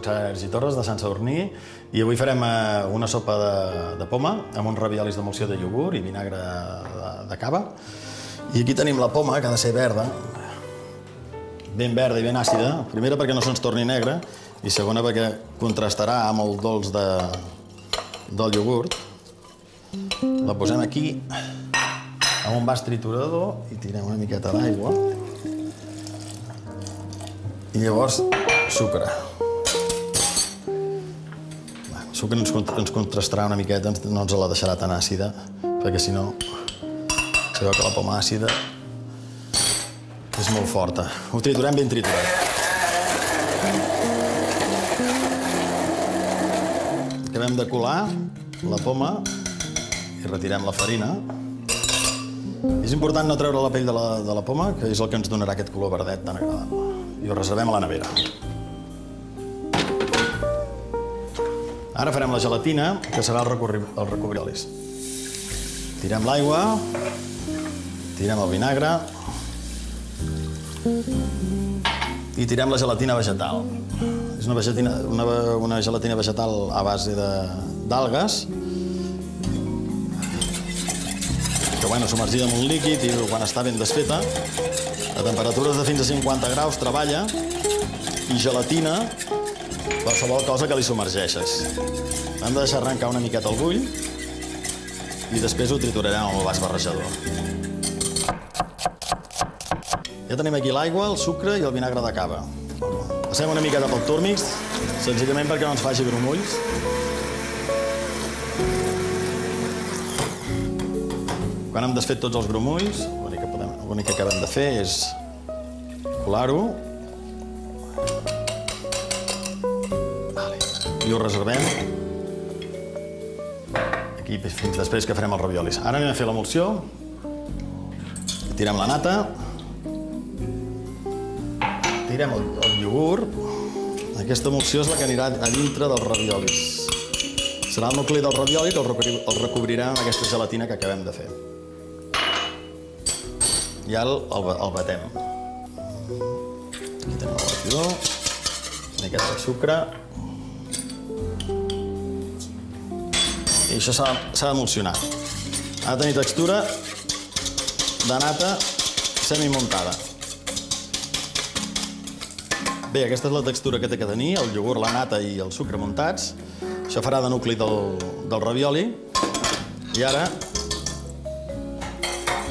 Sergi Torres, de Sant Sadurní, i avui farem una sopa de poma amb uns raviolis d'emulsió de iogurt i vinagre de cava. I aquí tenim la poma, que ha de ser verda, ben verda i ben àcida. Primera, perquè no se'ns torni negra, i segona, perquè contrastarà amb el dolç del iogurt. La posem aquí, amb un vas triturador, i tirem una miqueta d'aigua. I llavors, sucre. El sucre ens contrastarà una miqueta, no ens la deixarà tan àcida, perquè si no, sabeu que la poma àcida és molt forta. Ho triturem ben triturat. Acabem de colar la poma i retirem la farina. És important no treure la pell de la poma, que és el que ens donarà aquest color verdet tan agradable. I ho reservem a la nevera. Ara farem la gelatina, que serà el recobriolis. Tirem l'aigua, tirem el vinagre i tirem la gelatina vegetal. És una gelatina vegetal a base d'algues, que submergida en un líquid i quan està ben desfeta, a temperatures de fins a 50 graus treballa, i gelatina qualsevol cosa que li submergeixes. Hem de deixar arrencar una miqueta el bull i després ho triturarem amb el vas barrejador. Ja tenim aquí l'aigua, el sucre i el vinagre de cava. Passem una miqueta pel Turmix, senzillament perquè no ens faci grumolls. Quan hem desfet tots els grumolls, l'únic que acabem de fer és colar-ho i ho reservem aquí fins després que farem els raviolis. Ara anem a fer l'emulsió. Tirem la nata, tirem el iogurt. Aquesta emulsió és la que anirà a dintre dels raviolis. Serà el nucli del ravioli que el recobrirà amb aquesta gelatina que acabem de fer. I ara el batem. Aquí tenim el batidor, una miqueta de sucre. I això s'ha d'emulsionar. Ha de tenir textura de nata semimuntada. Bé, aquesta és la textura que té que tenir, el iogurt, la nata i el sucre muntats. Això farà de nucli del ravioli. I ara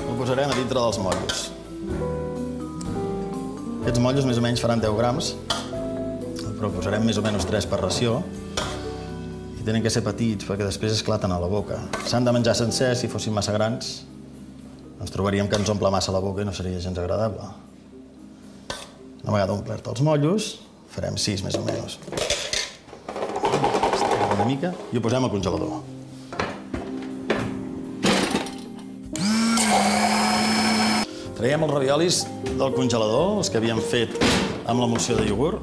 ho posarem a dintre dels motllos. Aquests motllos més o menys faran 10 grams, però posarem més o menys 3 per ració. I tenen que ser petits perquè després esclaten a la boca. S'han de menjar sencers, si fossin massa grans ens trobaríem que ens omple massa la boca i no seria gens agradable. Una vegada omplert els motllos, farem 6 més o menys. Estirem una mica i ho posem al congelador. Traiem els raviolis del congelador, els que havíem fet amb l'emulsió de iogurt.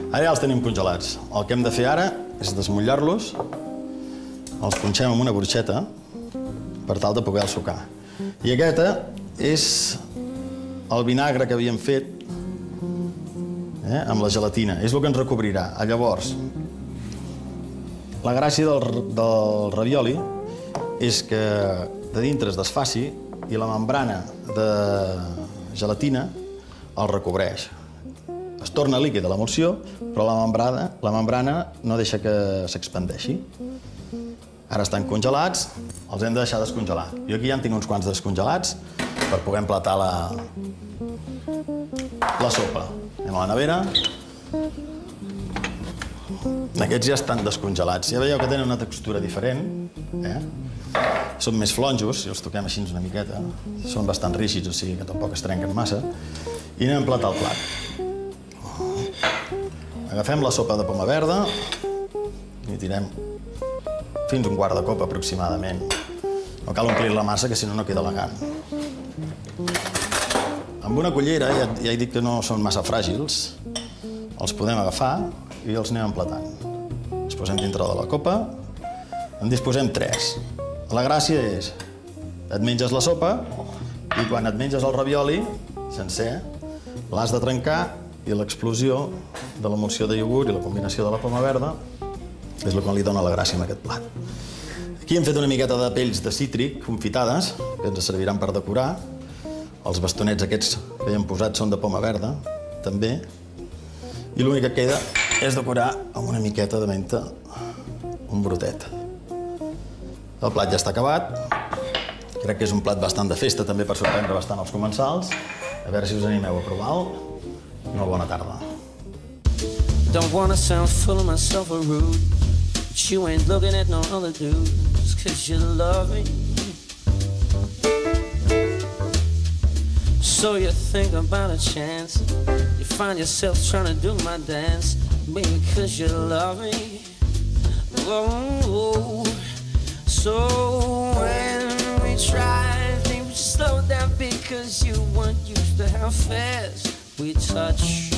Ara ja els tenim congelats. El que hem de fer ara és desmullar-los, els punxem amb una burxeta per tal de poder-los sucar. I aquesta és el vinagre que havíem fet amb la gelatina. És el que ens recobrirà. Llavors, la gràcia del ravioli és que de dintre es desfaci i la membrana de gelatina el recobreix. Es torna líquid a l'emulsió, però la membrana no deixa que s'expandeixi. Ara estan congelats, els hem de deixar descongelar. Jo aquí ja en tinc uns quants descongelats per poder emplatar la sopa. Anem a la nevera. Aquests ja estan descongelats. Ja veieu que tenen una textura diferent. Són més flonjos, si els toquem així una miqueta. Són bastant rígids, o sigui que tampoc es trenquen massa. I anem a emplatar el plat. Agafem la sopa de poma verda i tirem fins un quart de copa aproximadament. No cal omplir-la massa, que si no, no queda elegant. Amb una cullera, ja he dit que no són massa fràgils, els podem agafar i els anem emplatant. Els posem dintre de la copa, en disposem 3. La gràcia és, et menges la sopa i quan et menges el ravioli sencer, l'has de trencar i l'explosió de l'emulsió de iogurt i la combinació de la poma verda és el que li dona la gràcia a aquest plat. Aquí hem fet una miqueta de pells de cítric confitades, que ens serviran per decorar. Els bastonets aquests que hi hem posat són de poma verda, també. I l'únic que queda és decorar amb una miqueta de menta, un brotet. El plat ja està acabat. Crec que és un plat bastant de festa, també per sorprendre bastant els comensals. A veure si us animeu a provar-lo. Una bona tarda. Don't wanna sound full of myself or rude, but you ain't looking at no other dudes, 'cause you love me. So you think about a chance, you find yourself trying to do my dance, because you love me. Oh, so when we try, things slow down because you weren't used to how fast we touch.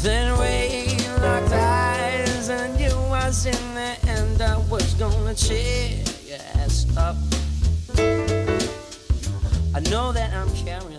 Then we locked eyes and you was in there and I was gonna cheer your ass up. I know that I'm carrying